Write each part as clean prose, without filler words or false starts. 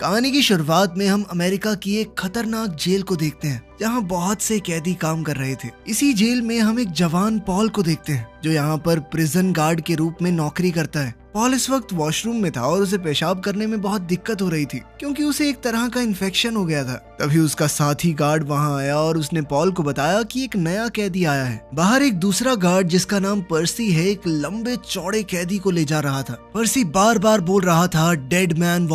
कहानी की शुरुआत में हम अमेरिका की एक खतरनाक जेल को देखते हैं जहां बहुत से कैदी काम कर रहे थे। इसी जेल में हम एक जवान पॉल को देखते हैं जो यहाँ पर प्रिजन गार्ड के रूप में नौकरी करता है। पॉल इस वक्त वॉशरूम में था और उसे पेशाब करने में बहुत दिक्कत हो रही थी क्योंकि उसे एक तरह का इन्फेक्शन हो गया था। तभी उसका साथी गार्ड वहां आया और उसने पॉल को बताया कि एक नया कैदी आया है। बाहर एक दूसरा गार्ड जिसका नाम पर्सी है एक लंबे चौड़े कैदी को ले जा रहा था। पर्सी बार बार बोल रहा था डेड मैन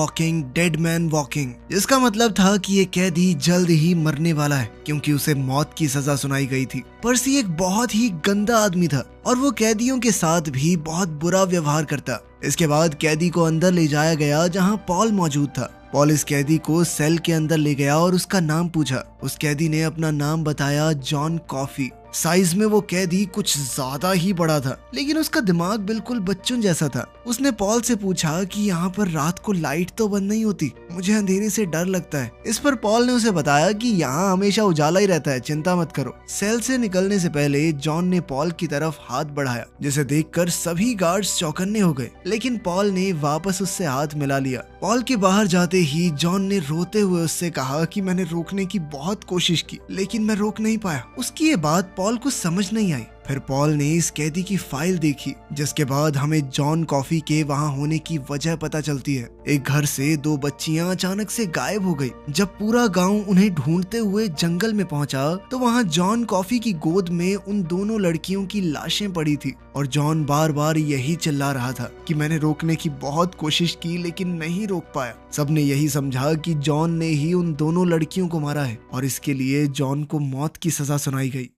वॉकिंग, जिसका मतलब था कि ये कैदी जल्द ही मरने वाला है क्योंकि उसे मौत की सजा सुनाई गई थी। पर्सी एक बहुत ही गंदा आदमी था और वो कैदियों के साथ भी बहुत बुरा व्यवहार करता। इसके बाद कैदी को अंदर ले जाया गया जहां पॉल मौजूद था। पॉल इस कैदी को सेल के अंदर ले गया और उसका नाम पूछा। उस कैदी ने अपना नाम बताया जॉन कॉफी। साइज में वो कैदी कुछ ज्यादा ही बड़ा था लेकिन उसका दिमाग बिल्कुल बच्चों जैसा था। उसने पॉल से पूछा कि यहाँ पर रात को लाइट तो बंद नहीं होती, मुझे अंधेरे से डर लगता है। इस पर पॉल ने उसे बताया कि यहाँ हमेशा उजाला ही रहता है, चिंता मत करो। सेल से निकलने से पहले जॉन ने पॉल की तरफ हाथ बढ़ाया जिसे देखकर सभी गार्ड्स चौकन्ने हो गए, लेकिन पॉल ने वापस उससे हाथ मिला लिया। पॉल के बाहर जाते ही जॉन ने रोते हुए उससे कहा कि मैंने रोकने की बहुत कोशिश की लेकिन मैं रोक नहीं पाया। उसकी ये बात पॉल को समझ नहीं आई। फिर पॉल ने इस कैदी की फाइल देखी जिसके बाद हमें जॉन कॉफी के वहां होने की वजह पता चलती है। एक घर से 2 बच्चियां अचानक से गायब हो गई। जब पूरा गांव उन्हें ढूंढते हुए जंगल में पहुंचा तो वहां जॉन कॉफी की गोद में उन दोनों लड़कियों की लाशें पड़ी थी और जॉन बार बार यही चिल्ला रहा था कि मैंने रोकने की बहुत कोशिश की लेकिन नहीं रोक पाया। सबने यही समझा कि जॉन ने ही उन दोनों लड़कियों को मारा है और इसके लिए जॉन को मौत की सजा सुनाई गई।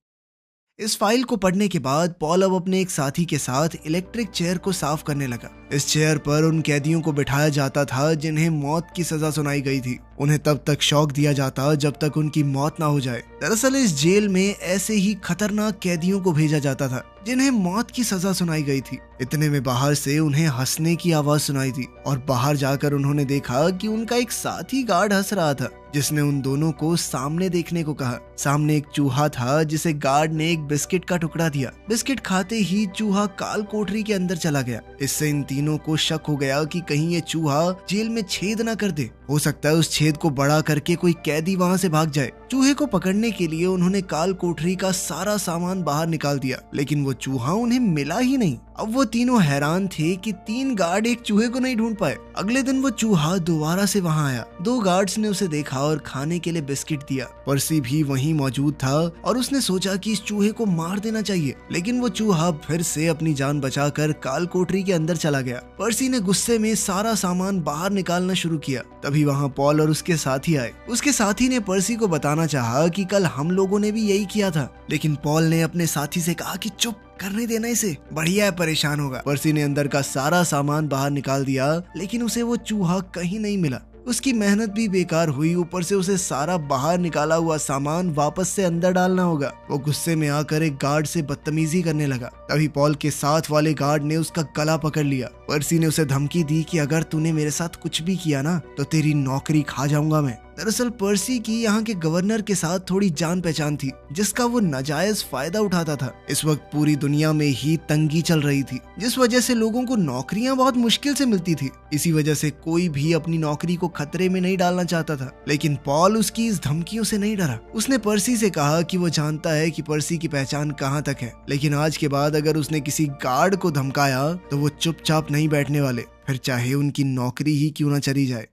इस फाइल को पढ़ने के बाद पॉल अब अपने एक साथी के साथ इलेक्ट्रिक चेयर को साफ करने लगा। इस चेयर पर उन कैदियों को बिठाया जाता था जिन्हें मौत की सजा सुनाई गई थी। उन्हें तब तक शॉक दिया जाता जब तक उनकी मौत ना हो जाए। दरअसल इस जेल में ऐसे ही खतरनाक कैदियों को भेजा जाता था जिन्हें मौत की सजा सुनाई गई थी। इतने में बाहर से उन्हें हंसने की आवाज सुनाई दी और बाहर जाकर उन्होंने देखा कि उनका एक साथी गार्ड हंस रहा था जिसने उन दोनों को सामने देखने को कहा। सामने एक चूहा था जिसे गार्ड ने एक बिस्किट का टुकड़ा दिया। बिस्किट खाते ही चूहा काल कोठरी के अंदर चला गया। इससे इन तीनों को शक हो गया कि कहीं ये चूहा जेल में छेद न कर दे। हो सकता है उस छेद को बड़ा करके कोई कैदी वहां से भाग जाए। चूहे को पकड़ने के लिए उन्होंने काल कोठरी का सारा सामान बाहर निकाल दिया लेकिन वो चूहा उन्हें मिला ही नहीं। अब वो तीनों हैरान थे कि 3 गार्ड एक चूहे को नहीं ढूंढ पाए। अगले दिन वो चूहा दोबारा से वहां आया। 2 गार्ड्स ने उसे देखा और खाने के लिए बिस्किट दिया। पर्सी भी वहीं मौजूद था और उसने सोचा कि इस चूहे को मार देना चाहिए, लेकिन वो चूहा फिर से अपनी जान बचाकर काल कोठरी के अंदर चला गया। पर्सी ने गुस्से में सारा सामान बाहर निकालना शुरू किया। तभी वहां पॉल और उसके साथी आए। उसके साथी ने पर्सी को बताना चाहा कि कल हम लोगों ने भी यही किया था, लेकिन पॉल ने अपने साथी से कहा कि चुप करने देना इसे, बढ़िया है, परेशान होगा। पर्सी ने अंदर का सारा सामान बाहर निकाल दिया लेकिन उसे वो चूहा कहीं नहीं मिला। उसकी मेहनत भी बेकार हुई, ऊपर से उसे सारा बाहर निकाला हुआ सामान वापस से अंदर डालना होगा। वो गुस्से में आकर एक गार्ड से बदतमीजी करने लगा। तभी पॉल के साथ वाले गार्ड ने उसका गला पकड़ लिया। पर्सी ने उसे धमकी दी कि अगर तूने मेरे साथ कुछ भी किया ना तो तेरी नौकरी खा जाऊंगा मैं। दरअसल पर्सी की यहाँ के गवर्नर के साथ थोड़ी जान पहचान थी जिसका वो नाजायज फायदा उठाता था। इस वक्त पूरी दुनिया में ही तंगी चल रही थी जिस वजह से लोगों को नौकरियां बहुत मुश्किल से मिलती थी। इसी वजह से कोई भी अपनी नौकरी को खतरे में नहीं डालना चाहता था, लेकिन पॉल उसकी इस धमकियों से नहीं डरा। उसने पर्सी से कहा कि वो जानता है कि पर्सी की पहचान कहाँ तक है, लेकिन आज के बाद अगर उसने किसी गार्ड को धमकाया तो वो चुपचाप नहीं बैठने वाले, फिर चाहे उनकी नौकरी ही क्यों न चली जाए।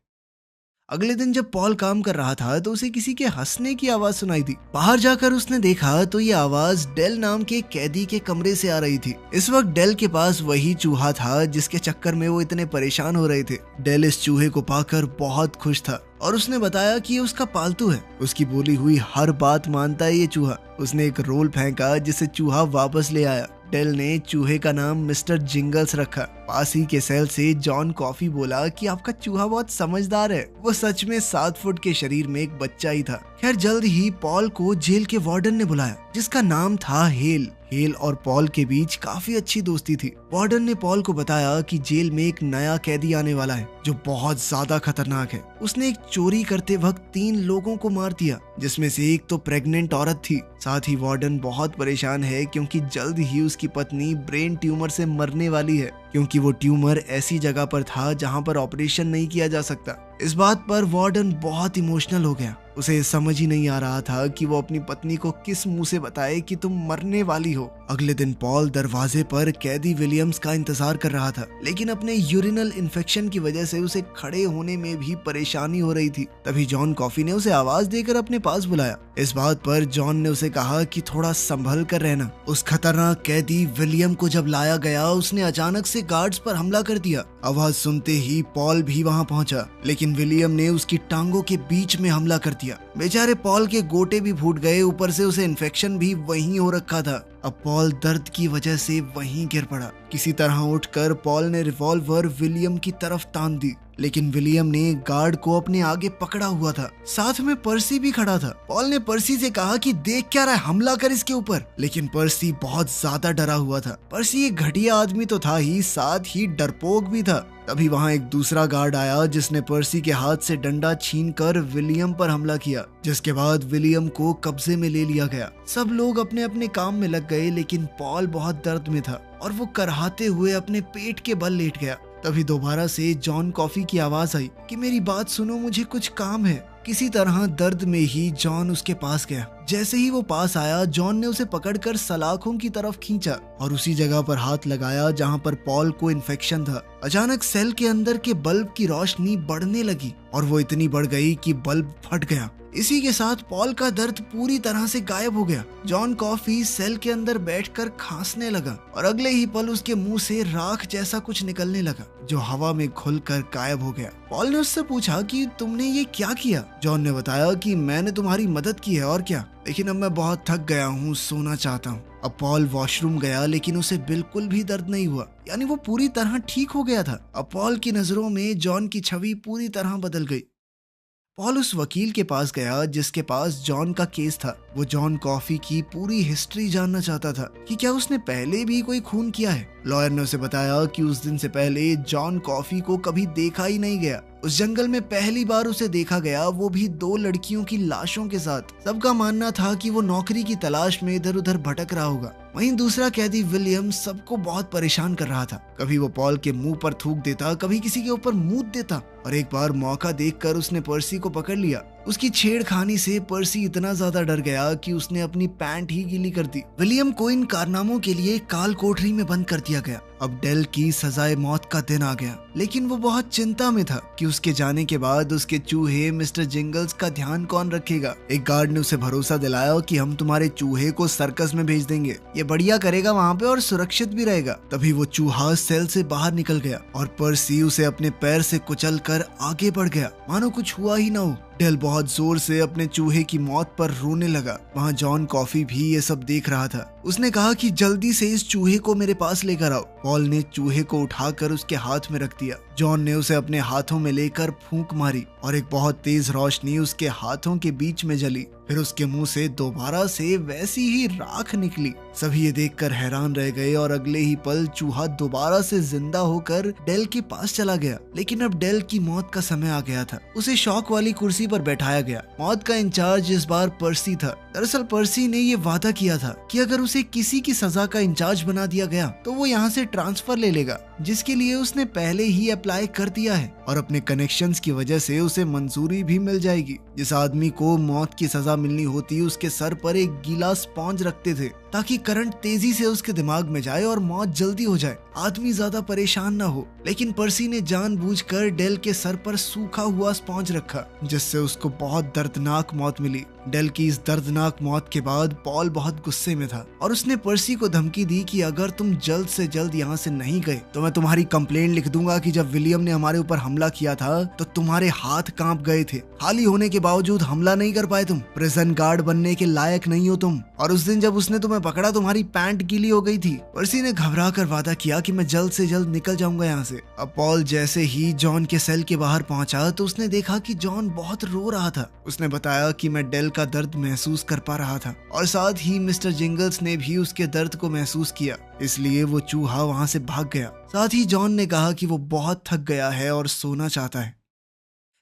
अगले दिन जब पॉल काम कर रहा था तो उसे किसी के हंसने की आवाज सुनाई दी। बाहर जाकर उसने देखा तो ये आवाज डेल नाम के कैदी के कमरे से आ रही थी। इस वक्त डेल के पास वही चूहा था जिसके चक्कर में वो इतने परेशान हो रहे थे। डेल इस चूहे को पाकर बहुत खुश था और उसने बताया कि ये उसका पालतू है। उसकी बोली हुई हर बात मानता है ये चूहा। उसने एक रोल फेंका जिसे चूहा वापस ले आया। डेल ने चूहे का नाम मिस्टर जिंगल्स रखा। पास ही के सेल से जॉन कॉफी बोला कि आपका चूहा बहुत समझदार है। वो सच में 7 फुट के शरीर में एक बच्चा ही था। खैर जल्द ही पॉल को जेल के वार्डन ने बुलाया जिसका नाम था हेल। हेल और पॉल के बीच काफी अच्छी दोस्ती थी। वार्डन ने पॉल को बताया कि जेल में एक नया कैदी आने वाला है जो बहुत ज्यादा खतरनाक है। उसने एक चोरी करते वक्त 3 लोगों को मार दिया जिसमें से एक तो प्रेग्नेंट औरत थी। साथ ही वार्डन बहुत परेशान है क्योंकि जल्द ही उसकी पत्नी ब्रेन ट्यूमर से मरने वाली है क्योंकि वो ट्यूमर ऐसी जगह पर था जहां पर ऑपरेशन नहीं किया जा सकता। इस बात पर वार्डन बहुत इमोशनल हो गया। उसे समझ ही नहीं आ रहा था कि वो अपनी पत्नी को किस मुंह से बताए कि तुम मरने वाली हो। अगले दिन पॉल दरवाजे पर कैदी विलियम्स का इंतजार कर रहा था, लेकिन अपने यूरिनल इन्फेक्शन की वजह से उसे खड़े होने में भी परेशानी हो रही थी। तभी जॉन कॉफी ने उसे आवाज देकर अपने पास बुलाया। इस बात पर जॉन ने उसे कहा कि थोड़ा संभल कर रहना। उस खतरनाक कैदी विलियम को जब लाया गया, उसने अचानक से गार्ड्स पर हमला कर दिया। आवाज सुनते ही पॉल भी वहां पहुंचा, लेकिन विलियम ने उसकी टांगों के बीच में हमला कर दिया। बेचारे पॉल के गोटे भी फूट गए, ऊपर से उसे इन्फेक्शन भी वहीं हो रखा था। अब पॉल दर्द की वजह से वहीं गिर पड़ा। किसी तरह उठकर पॉल ने रिवॉल्वर विलियम की तरफ तान दी, लेकिन विलियम ने गार्ड को अपने आगे पकड़ा हुआ था। साथ में पर्सी भी खड़ा था। पॉल ने पर्सी से कहा कि देख क्या रहा है, हमला कर इसके ऊपर। लेकिन पर्सी बहुत ज्यादा डरा हुआ था। पर्सी एक घटिया आदमी तो था ही, साथ ही डरपोक भी था। तभी वहां एक दूसरा गार्ड आया जिसने पर्सी के हाथ से डंडा छीनकर विलियम पर हमला किया, जिसके बाद विलियम को कब्जे में ले लिया गया। सब लोग अपने अपने काम में लग गए, लेकिन पॉल बहुत दर्द में था और वो कराहते हुए अपने पेट के बल लेट गया। तभी दोबारा से जॉन कॉफी की आवाज आई कि मेरी बात सुनो, मुझे कुछ काम है। किसी तरह दर्द में ही जॉन उसके पास गया। जैसे ही वो पास आया, जॉन ने उसे पकड़कर सलाखों की तरफ खींचा और उसी जगह पर हाथ लगाया जहां पर पॉल को इन्फेक्शन था। अचानक सेल के अंदर के बल्ब की रोशनी बढ़ने लगी और वो इतनी बढ़ गई कि बल्ब फट गया। इसी के साथ पॉल का दर्द पूरी तरह से गायब हो गया। जॉन कॉफी सेल के अंदर बैठकर खांसने लगा और अगले ही पल उसके मुंह से राख जैसा कुछ निकलने लगा, जो हवा में घुलकर गायब हो गया। पॉल ने उससे पूछा कि तुमने ये क्या किया? जॉन ने बताया कि मैंने तुम्हारी मदद की है और क्या, लेकिन अब मैं बहुत थक गया हूँ, सोना चाहता हूँ। अब पॉल वॉशरूम गया, लेकिन उसे बिल्कुल भी दर्द नहीं हुआ, यानी वो पूरी तरह ठीक हो गया था। अब पॉल की नजरों में जॉन की छवि पूरी तरह बदल गई। पॉल उस वकील के पास गया जिसके पास जॉन का केस था। वो जॉन कॉफी की पूरी हिस्ट्री जानना चाहता था कि क्या उसने पहले भी कोई खून किया है। लॉयर ने उसे बताया कि उस दिन से पहले जॉन कॉफी को कभी देखा ही नहीं गया। उस जंगल में पहली बार उसे देखा गया, वो भी 2 लड़कियों की लाशों के साथ। सबका मानना था कि वो नौकरी की तलाश में इधर उधर भटक रहा होगा। वहीं दूसरा कैदी विलियम सबको बहुत परेशान कर रहा था। कभी वो पॉल के मुंह पर थूक देता, कभी किसी के ऊपर मूत देता, और एक बार मौका देखकर उसने पर्सी को पकड़ लिया। उसकी छेड़खानी से पर्सी इतना ज्यादा डर गया कि उसने अपनी पैंट ही गीली कर दी। विलियम को इन कारनामों के लिए काल कोठरी में बंद कर दिया गया। अब डेल की सजाए मौत का दिन आ गया, लेकिन वो बहुत चिंता में था कि उसके जाने के बाद उसके चूहे मिस्टर जिंगल्स का ध्यान कौन रखेगा। एक गार्ड ने उसे भरोसा दिलाया कि हम तुम्हारे चूहे को सर्कस में भेज देंगे, ये बढ़िया करेगा वहाँ पे और सुरक्षित भी रहेगा। तभी वो चूहा सेल से बाहर निकल गया और पर्सी उसे अपने पैर से कुचल कर आगे बढ़ गया, मानो कुछ हुआ ही ना हो। डेल बहुत जोर से अपने चूहे की मौत पर रोने लगा। वहाँ जॉन कॉफी भी ये सब देख रहा था। उसने कहा कि जल्दी से इस चूहे को मेरे पास लेकर आओ। पॉल ने चूहे को उठाकर उसके हाथ में रख दिया। जॉन ने उसे अपने हाथों में लेकर फूंक मारी और एक बहुत तेज रोशनी उसके हाथों के बीच में जली। फिर उसके मुंह से दोबारा से वैसी ही राख निकली। सभी ये देखकर हैरान रह गए और अगले ही पल चूहा दोबारा से जिंदा होकर डेल के पास चला गया। लेकिन अब डेल की मौत का समय आ गया था। उसे शौक वाली कुर्सी पर बैठाया गया। मौत का इंचार्ज इस बार पर्सी था। दरअसल पर्सी ने ये वादा किया था कि अगर उसे किसी की सजा का इंचार्ज बना दिया गया तो वो यहाँ से ट्रांसफर ले लेगा, जिसके लिए उसने पहले ही अप्लाई कर दिया है और अपने कनेक्शंस की वजह से उसे मंजूरी भी मिल जाएगी। जिस आदमी को मौत की सजा मिलनी होती, उसके सर पर एक गीला स्पॉन्ज रखते थे ताकि करंट तेजी से उसके दिमाग में जाए और मौत जल्दी हो जाए, आदमी ज्यादा परेशान ना हो। लेकिन पर्सी ने जानबूझकर डेल के सर पर सूखा हुआ स्पॉन्ज रखा, जिससे उसको बहुत दर्दनाक मौत मिली। डेल की इस दर्दनाक मौत के बाद पॉल बहुत गुस्से में था और उसने पर्सी को धमकी दी कि अगर तुम जल्द से जल्द यहाँ से नहीं गए तो मैं तुम्हारी कंप्लेंट लिख दूंगा कि जब विलियम ने हमारे ऊपर हमला किया था तो तुम्हारे हाथ कांप गए थे। खाली होने के बावजूद हमला नहीं कर पाए तुम। प्रिजन गार्ड बनने के लायक नहीं हो तुम। और उस दिन जब उसने तुम्हें पकड़ा तुम्हारी पैंट गीली हो गई थी। पर्सी ने घबरा कर वादा किया कि मैं जल्द से जल्द निकल जाऊंगा यहाँ से। अब पॉल जैसे ही जॉन के सेल के बाहर पहुंचा तो उसने देखा कि जॉन बहुत रो रहा था। उसने बताया कि मैं डेल का दर्द महसूस कर पा रहा था और साथ ही मिस्टर जिंगल्स ने भी उसके दर्द को महसूस किया, इसलिए वो चूहा वहां से भाग गया। साथ ही जॉन ने कहा कि वो बहुत थक गया है और सोना चाहता है।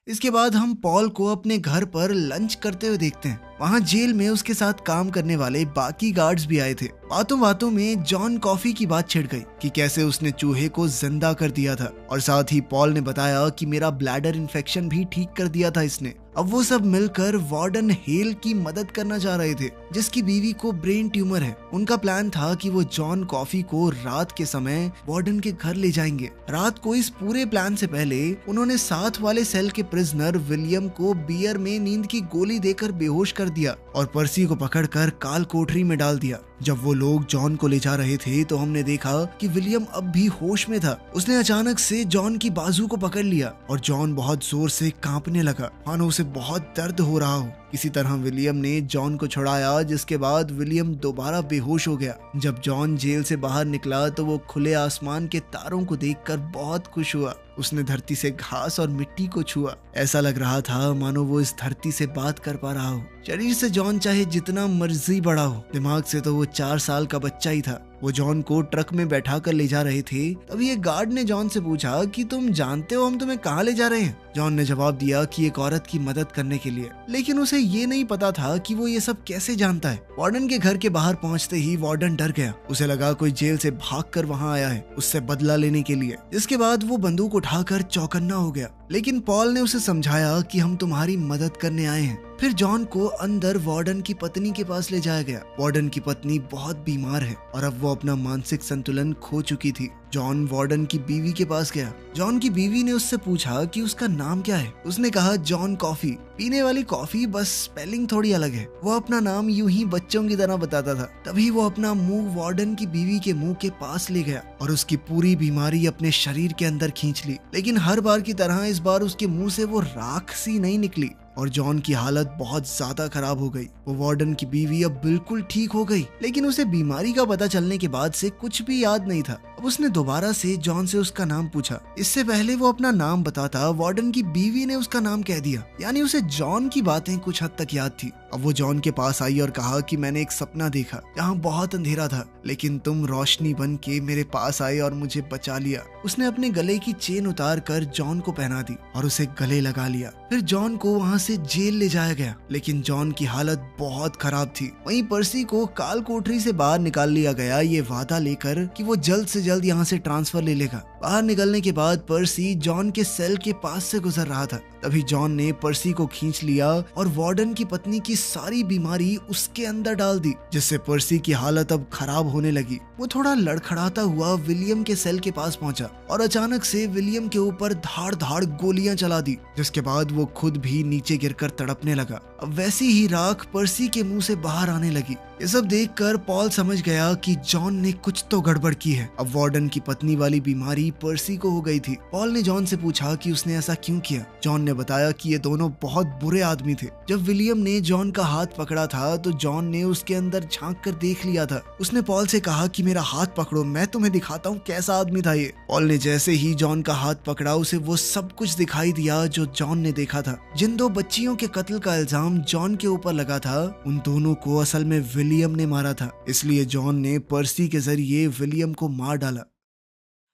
इसके बाद हम पॉल को अपने घर पर लंच करते हुए देखते हैं। वहाँ जेल में उसके साथ काम करने वाले बाकी गार्ड्स भी आए थे। बातों बातों में जॉन कॉफी की बात छिड़ गई कि कैसे उसने चूहे को जिंदा कर दिया था, और साथ ही पॉल ने बताया कि मेरा ब्लैडर इन्फेक्शन भी ठीक कर दिया था इसने। अब वो सब मिलकर वार्डन हेल की मदद करना चाह रहे थे, जिसकी बीवी को ब्रेन ट्यूमर है। उनका प्लान था कि वो जॉन कॉफी को रात के समय वार्डन के घर ले जाएंगे। रात को इस पूरे प्लान से पहले उन्होंने साथ वाले सेल के प्रिजनर विलियम को बियर में नींद की गोली देकर बेहोश कर दिया और पर्सी को पकड़कर काल कोठरी में डाल दिया। जब वो लोग जॉन को ले जा रहे थे तो हमने देखा कि विलियम अब भी होश में था। उसने अचानक से जॉन की बाजू को पकड़ लिया और जॉन बहुत जोर से कांपने लगा, मानो उसे बहुत दर्द हो रहा हो। किसी तरह विलियम ने जॉन को छुड़ाया, जिसके बाद विलियम दोबारा बेहोश हो गया। जब जॉन जेल से बाहर निकला तो वो खुले आसमान के तारों को देखकर बहुत खुश हुआ। उसने धरती से घास और मिट्टी को छुआ। ऐसा लग रहा था मानो वो इस धरती से बात कर पा रहा हो। शरीर से जॉन चाहे जितना मर्जी बड़ा हो, दिमाग से तो वो 4 साल का बच्चा ही था। वो जॉन को ट्रक में बैठा कर ले जा रहे थे। तभी एक गार्ड ने जॉन से पूछा कि तुम जानते हो हम तुम्हें कहाँ ले जा रहे हैं? जॉन ने जवाब दिया कि एक औरत की मदद करने के लिए, लेकिन उसे ये नहीं पता था कि वो ये सब कैसे जानता है। वार्डन के घर के बाहर पहुंचते ही वार्डन डर गया। उसे लगा कोई जेल से भागकर वहां आया है उससे बदला लेने के लिए। इसके बाद वो बंदूक उठाकर चौकन्ना हो गया, लेकिन पॉल ने उसे समझाया कि हम तुम्हारी मदद करने आए हैं। फिर जॉन को अंदर वार्डन की पत्नी के पास ले जाया गया। वार्डन की पत्नी बहुत बीमार है और अब वो अपना मानसिक संतुलन खो चुकी थी। जॉन वार्डन की बीवी के पास गया। जॉन की बीवी ने उससे पूछा कि उसका नाम क्या है। उसने कहा जॉन कॉफी, पीने वाली कॉफी, बस स्पेलिंग थोड़ी अलग है। वो अपना नाम यूं ही बच्चों की तरह बताता था। तभी वो अपना मुंह वार्डन की बीवी के मुंह के पास ले गया और उसकी पूरी बीमारी अपने शरीर के अंदर खींच ली। लेकिन हर बार की तरह इस बार उसके मुंह से वो राख सी नहीं निकली और जॉन की हालत बहुत ज्यादा खराब हो गई। वो वार्डन की बीवी अब बिल्कुल ठीक हो गई, लेकिन उसे बीमारी का पता चलने के बाद से कुछ भी याद नहीं था। अब उसने दोबारा से जॉन से उसका नाम पूछा। इससे पहले वो अपना नाम बताता, वार्डन की बीवी ने उसका नाम कह दिया, यानी उसे जॉन की बातें कुछ हद तक याद थी। अब वो जॉन के पास आई और कहा कि मैंने एक सपना देखा जहाँ बहुत अंधेरा था, लेकिन तुम रोशनी बन के मेरे पास आए और मुझे बचा लिया। उसने अपने गले की चेन उतार कर जॉन को पहना दी और उसे गले लगा लिया। फिर जॉन को वहाँ से जेल ले जाया गया, लेकिन जॉन की हालत बहुत खराब थी। वहीं पर्सी को काल कोठरी से बाहर निकाल लिया गया, ये वादा लेकर कि वो जल्द से जल्द यहाँ से ट्रांसफर ले लेगा। बाहर निकलने के बाद पर्सी जॉन के सेल के पास से गुजर रहा था। तभी जॉन ने पर्सी को खींच लिया और वार्डन की पत्नी की सारी बीमारी उसके अंदर डाल दी, जिससे पर्सी की हालत अब खराब होने लगी। वो थोड़ा लड़खड़ाता हुआ विलियम के सेल के पास पहुंचा और अचानक से विलियम के ऊपर धाड़ धाड़ गोलियां चला दी, जिसके बाद वो खुद भी नीचे गिरकर तड़पने लगा। अब वैसी ही राख पर्सी के मुंह से बाहर आने लगी। ये सब देखकर पॉल समझ गया कि जॉन ने कुछ तो गड़बड़ की है। अब वार्डन की पत्नी वाली बीमारी पर्सी को हो गई थी। पॉल ने जॉन से पूछा कि उसने ऐसा क्यों किया। जॉन ने बताया कि ये दोनों बहुत बुरे आदमी थे। जब विलियम ने जॉन का हाथ पकड़ा था तो जॉन ने उसके अंदर झांक कर देख लिया था। उसने पॉल से कहा कि मेरा हाथ पकड़ो, मैं तुम्हें दिखाता हूँ कैसा आदमी था ये। पॉल ने जैसे ही जॉन का हाथ पकड़ा, उसे वो सब कुछ दिखाई दिया जो जॉन ने देखा था। जिन 2 बच्चियों के कत्ल का इल्जाम जॉन के ऊपर लगा था, उन दोनों को असल में विलियम ने मारा था। इसलिए जॉन ने पर्सी के जरिए विलियम को मार डाला।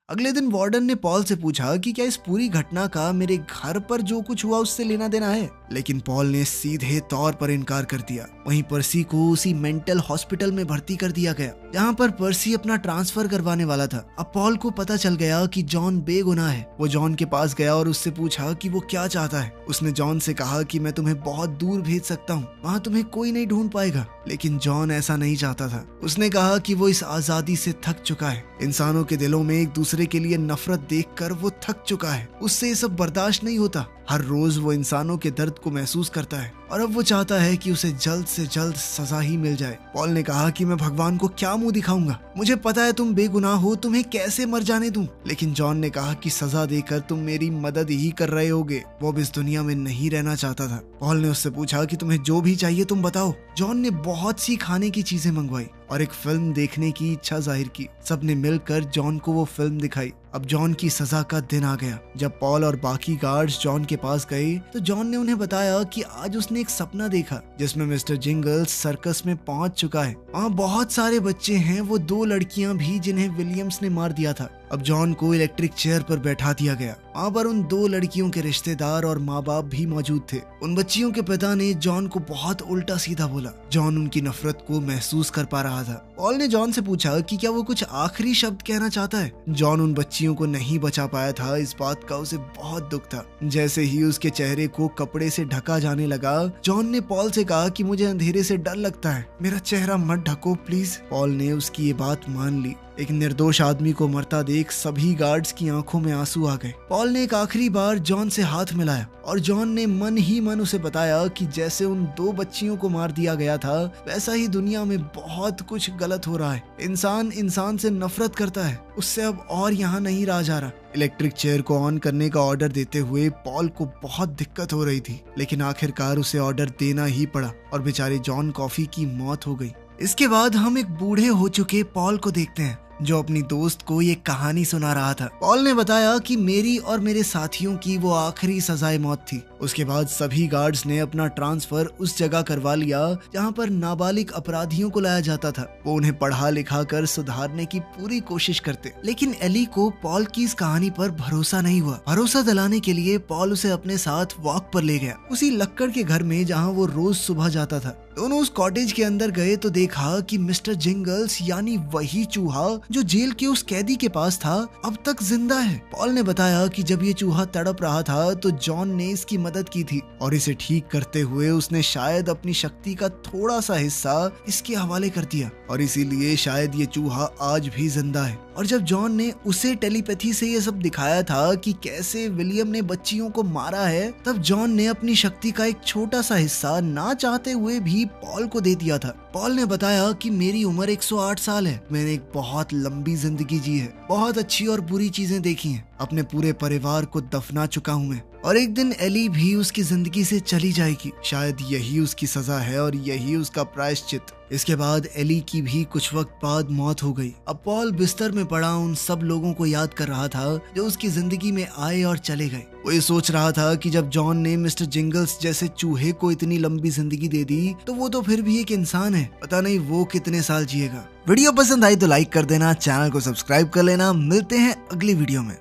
अगले दिन वार्डन ने पॉल से पूछा कि क्या इस पूरी घटना का मेरे घर पर जो कुछ हुआ उससे लेना देना है, लेकिन पॉल ने सीधे तौर पर इनकार कर दिया। वहीं पर्सी को उसी मेंटल हॉस्पिटल में भर्ती कर दिया गया जहां पर पर्सी अपना ट्रांसफर करवाने वाला था। अब पॉल को पता चल गया कि जॉन बेगुनाह है। वो जॉन के पास गया और उससे पूछा कि वो क्या चाहता है। उसने जॉन से कहा कि मैं तुम्हें बहुत दूर भेज सकता हूँ, वहाँ तुम्हें कोई नहीं ढूंढ पाएगा, लेकिन जॉन ऐसा नहीं चाहता था। उसने कहा कि वो इस आजादी से थक चुका है। इंसानों के दिलों में एक दूसरे के लिए नफरत देखकर वो थक चुका है। उससे ये सब बर्दाश्त नहीं होता। हर रोज वो इंसानों के दर्द को महसूस करता है और अब वो चाहता है कि उसे जल्द से जल्द सजा ही मिल जाए। पॉल ने कहा कि मैं भगवान को क्या मुंह दिखाऊंगा, मुझे पता है तुम बेगुनाह हो, तुम्हें कैसे मर जाने दूं। लेकिन जॉन ने कहा कि सजा देकर तुम मेरी मदद ही कर रहे होगे। वो अब इस दुनिया में नहीं रहना चाहता था। पॉल ने उससे पूछा कि तुम्हें जो भी चाहिए तुम बताओ। जॉन ने बहुत सी खाने की चीजें मंगवाई और एक फिल्म देखने की इच्छा जाहिर की। सबने मिलकर जॉन को वो फिल्म दिखाई। अब जॉन की सजा का दिन आ गया। जब पॉल और बाकी गार्ड्स जॉन के पास गए तो जॉन ने उन्हें बताया कि आज उसने एक सपना देखा जिसमें मिस्टर जिंगल्स सर्कस में पहुंच चुका है। वहाँ बहुत सारे बच्चे हैं, वो 2 लड़कियां भी जिन्हें विलियम्स ने मार दिया था। अब जॉन को इलेक्ट्रिक चेयर पर बैठा दिया गया। वहाँ पर उन 2 लड़कियों के रिश्तेदार और माँ बाप भी मौजूद थे। उन बच्चियों के पिता ने जॉन को बहुत उल्टा सीधा बोला। जॉन उनकी नफरत को महसूस कर पा रहा था। पॉल ने जॉन से पूछा कि क्या वो कुछ आखिरी शब्द कहना चाहता है। जॉन उन बच्चियों को नहीं बचा पाया था, इस बात का उसे बहुत दुख था। जैसे ही उसके चेहरे को कपड़े से ढका जाने लगा, जॉन ने पॉल से कहा कि मुझे अंधेरे से डर लगता है, मेरा चेहरा मत ढको प्लीज। पॉल ने उसकी ये बात मान ली। एक निर्दोष आदमी को मरता देख सभी गार्ड्स की आंखों में आंसू आ गए। पॉल ने एक आखिरी बार जॉन से हाथ मिलाया और जॉन ने मन ही मन उसे बताया कि जैसे उन 2 बच्चियों को मार दिया गया था, वैसा ही दुनिया में बहुत कुछ गलत हो रहा है। इंसान इंसान से नफरत करता है, उससे अब और यहाँ नहीं रहा जा रहा। इलेक्ट्रिक चेयर को ऑन करने का ऑर्डर देते हुए पॉल को बहुत दिक्कत हो रही थी, लेकिन आखिरकार उसे ऑर्डर देना ही पड़ा और बेचारे जॉन कॉफी की मौत हो गई। इसके बाद हम एक बूढ़े हो चुके पॉल को देखते हैं जो अपनी दोस्त को ये कहानी सुना रहा था। पॉल ने बताया कि मेरी और मेरे साथियों की वो आखिरी सजाए मौत थी। उसके बाद सभी गार्ड्स ने अपना ट्रांसफर उस जगह करवा लिया जहाँ पर नाबालिग अपराधियों को लाया जाता था। वो उन्हें पढ़ा लिखा कर सुधारने की पूरी कोशिश करते, लेकिन एली को पॉल की इस कहानी पर भरोसा नहीं हुआ। भरोसा दिलाने के लिए पॉल उसे अपने साथ वॉक पर ले गया, उसी लक्कड़ के घर में जहाँ वो रोज सुबह जाता था। दोनों उस कॉटेज के अंदर गए तो देखा कि मिस्टर जिंगल्स यानी वही चूहा जो जेल के उस कैदी के पास था, अब तक जिंदा है। पॉल ने बताया कि जब ये चूहा तड़प रहा था तो जॉन ने इसकी मदद की थी और इसे ठीक करते हुए उसने शायद अपनी शक्ति का थोड़ा सा हिस्सा इसके हवाले कर दिया और इसीलिए शायद ये चूहा आज भी जिंदा है। और जब जॉन ने उसे टेलीपैथी से ये सब दिखाया था कि कैसे विलियम ने बच्चियों को मारा है, तब जॉन ने अपनी शक्ति का एक छोटा सा हिस्सा ना चाहते हुए भी पॉल को दे दिया था। पॉल ने बताया कि मेरी उम्र 108 साल है, मैंने एक बहुत लंबी जिंदगी जी है, बहुत अच्छी और बुरी चीजें देखी हैं, अपने पूरे परिवार को दफना चुका हूँ मैं, और एक दिन एली भी उसकी जिंदगी से चली जाएगी। शायद यही उसकी सजा है और यही उसका प्रायश्चित। इसके बाद एली की भी कुछ वक्त बाद मौत हो गई। अब पॉल बिस्तर में पड़ा उन सब लोगों को याद कर रहा था जो उसकी जिंदगी में आए और चले गए। वो ये सोच रहा था कि जब जॉन ने मिस्टर जिंगल्स जैसे चूहे को इतनी लंबी जिंदगी दे दी तो वो तो फिर भी एक इंसान है, पता नहीं वो कितने साल जिएगा। वीडियो पसंद आई तो लाइक कर देना, चैनल को सब्सक्राइब कर लेना। मिलते हैं अगली वीडियो में।